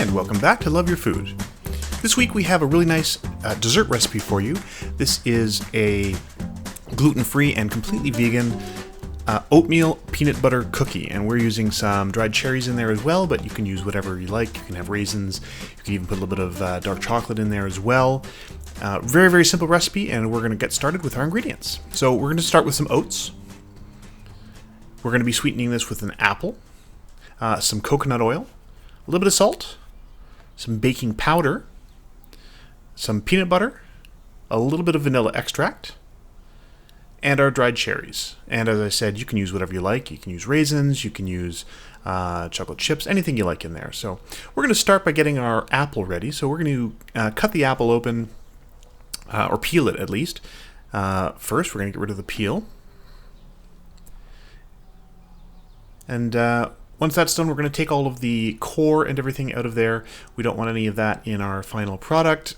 and welcome back to Love Your Food. This week we have a really nice dessert recipe for you. This is a gluten-free and completely vegan oatmeal peanut butter cookie, and we're using some dried cherries in there as well, but you can use whatever you like. You can have raisins, you can even put a little bit of dark chocolate in there as well. Very, very simple recipe, and we're going to get started with our ingredients. So we're going to start with some oats. We're going to be sweetening this with an apple, some coconut oil, a little bit of salt, some baking powder, some peanut butter, a little bit of vanilla extract, and our dried cherries. And as I said, you can use whatever you like. You can use raisins, you can use chocolate chips, anything you like in there. So we're going to start by getting our apple ready. So we're going to cut the apple open, or peel it at least. First, we're going to get rid of the peel. And once that's done, we're going to take all of the core and everything out of there. We don't want any of that in our final product.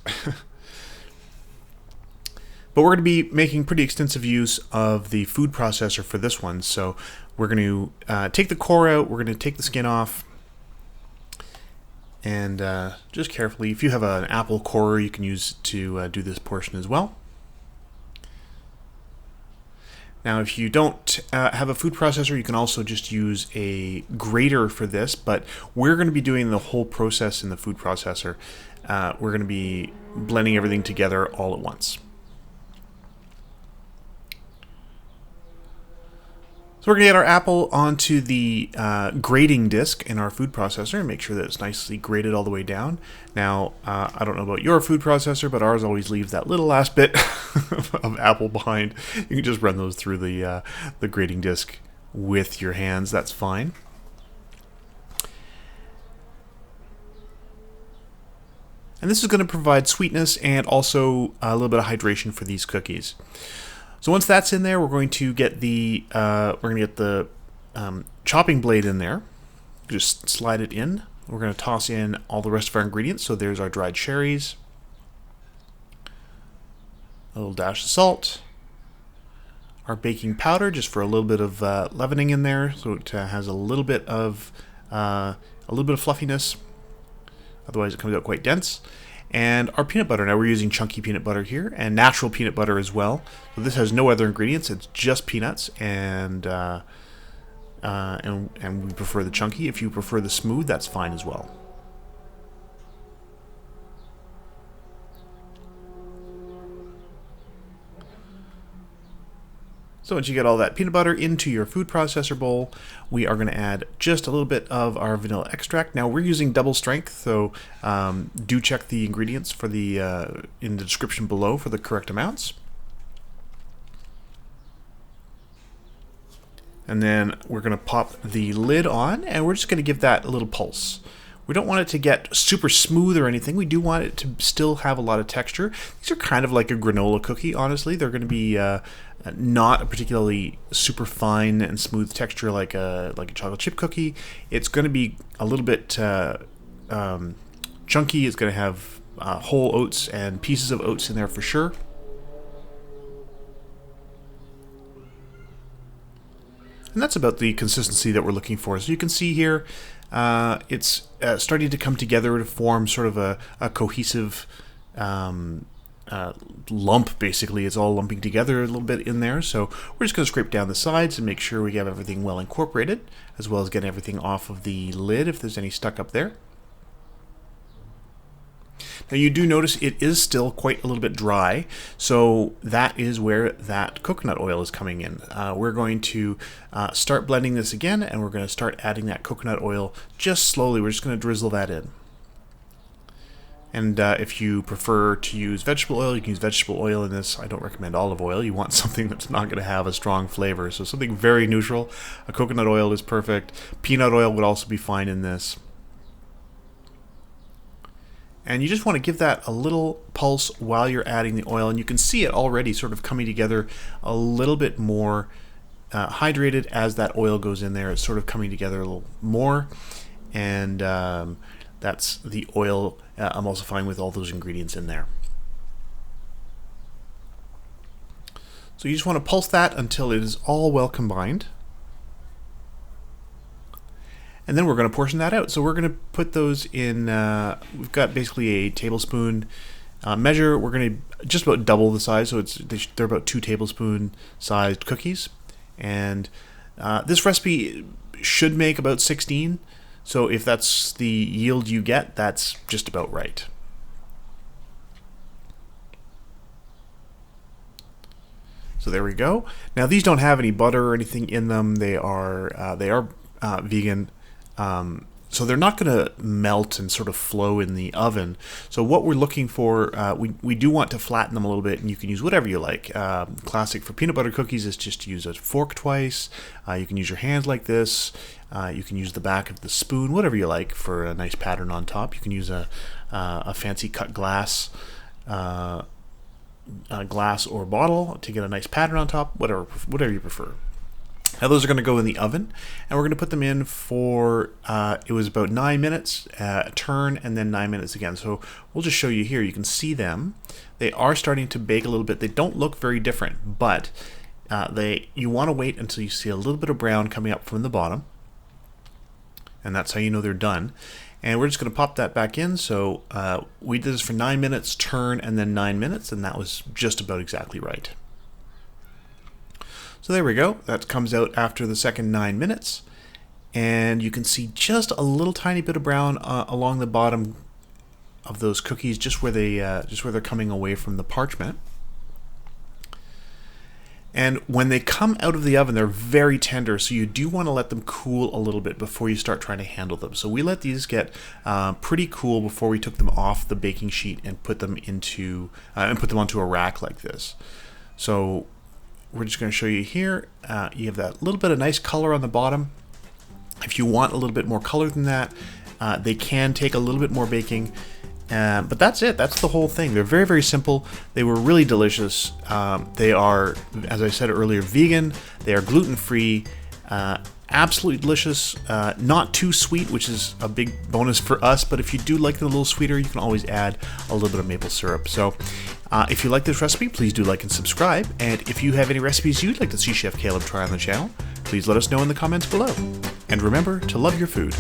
But we're going to be making pretty extensive use of the food processor for this one. So we're going to take the core out, we're going to take the skin off, and just carefully, if you have an apple corer, you can use to do this portion as well. Now, if you don't have a food processor, you can also just use a grater for this, but we're going to be doing the whole process in the food processor. We're going to be blending everything together all at once. So we're going to get our apple onto the grating disc in our food processor and make sure that it's nicely grated all the way down. Now, I don't know about your food processor, but ours always leaves that little last bit of apple behind. You can just run those through the grating disc with your hands. That's fine. And this is going to provide sweetness and also a little bit of hydration for these cookies. So once that's in there, we're going to get the chopping blade in there. Just slide it in. We're going to toss in all the rest of our ingredients. So there's our dried cherries, a little dash of salt, our baking powder just for a little bit of leavening in there, so it has a little bit of fluffiness. Otherwise, it comes out quite dense. And our peanut butter. Now we're using chunky peanut butter here, and natural peanut butter as well. So this has no other ingredients; it's just peanuts, and we prefer the chunky. If you prefer the smooth, that's fine as well. So once you get all that peanut butter into your food processor bowl, we are going to add just a little bit of our vanilla extract. Now we're using double strength, so do check the ingredients for the in the description below for the correct amounts. And then we're going to pop the lid on, and we're just going to give that a little pulse. We don't want it to get super smooth or anything. We do want it to still have a lot of texture. These are kind of like a granola cookie, honestly. They're going to be not a particularly super fine and smooth texture like a chocolate chip cookie. It's going to be a little bit chunky. It's going to have whole oats and pieces of oats in there for sure. And that's about the consistency that we're looking for. So you can see here, it's starting to come together to form sort of a cohesive lump, basically. It's all lumping together a little bit in there. So we're just going to scrape down the sides and make sure we have everything well incorporated, as well as get everything off of the lid if there's any stuck up there. Now you do notice it is still quite a little bit dry, so that is where that coconut oil is coming in. We're going to start blending this again, and we're going to start adding that coconut oil just slowly. We're just going to drizzle that in. And if you prefer to use vegetable oil, you can use vegetable oil in this. I don't recommend olive oil. You want something that's not going to have a strong flavor, so something very neutral. A coconut oil is perfect. Peanut oil would also be fine in this. And you just want to give that a little pulse while you're adding the oil, and you can see it already sort of coming together a little bit more hydrated as that oil goes in there. It's sort of coming together a little more, and that's the oil emulsifying with all those ingredients in there. So you just want to pulse that until it is all well combined. and then we're going to portion that out. So we're going to put those in, we've got basically a tablespoon measure. We're going to just about double the size, so they're about 2 tablespoon sized cookies. And this recipe should make about 16, so if that's the yield you get, that's just about right. So there we go. Now these don't have any butter or anything in them. They are vegan, so they're not going to melt and sort of flow in the oven. So what we're looking for, we do want to flatten them a little bit, and you can use whatever you like. Classic for peanut butter cookies is just to use a fork twice. You can use your hands like this. You can use the back of the spoon, whatever you like, for a nice pattern on top. You can use a fancy cut glass. Glass or bottle to get a nice pattern on top, whatever you prefer. Now those are going to go in the oven, and we're going to put them in for it was about 9 minutes, turn, and then 9 minutes again. So we'll just show you here. You can see them. They are starting to bake a little bit. They don't look very different, but you want to wait until you see a little bit of brown coming up from the bottom, and that's how you know they're done. And we're just going to pop that back in. So we did this for 9 minutes, turn, and then 9 minutes, and that was just about exactly right. So there we go. That comes out after the second 9 minutes, and you can see just a little tiny bit of brown along the bottom of those cookies, just where they're coming away from the parchment. And when they come out of the oven, they're very tender, so you do want to let them cool a little bit before you start trying to handle them. So we let these get pretty cool before we took them off the baking sheet and put them onto a rack like this. So we're just going to show you here. You have that little bit of nice color on the bottom. If you want a little bit more color than that, they can take a little bit more baking. But that's it. That's the whole thing. They're very, very simple. They were really delicious. They are, as I said earlier, vegan. They are gluten-free. Absolutely delicious. Not too sweet, which is a big bonus for us. But if you do like them a little sweeter, you can always add a little bit of maple syrup. So if you like this recipe, please do like and subscribe. And if you have any recipes you'd like to see Chef Caleb try on the channel, please let us know in the comments below. And remember to love your food.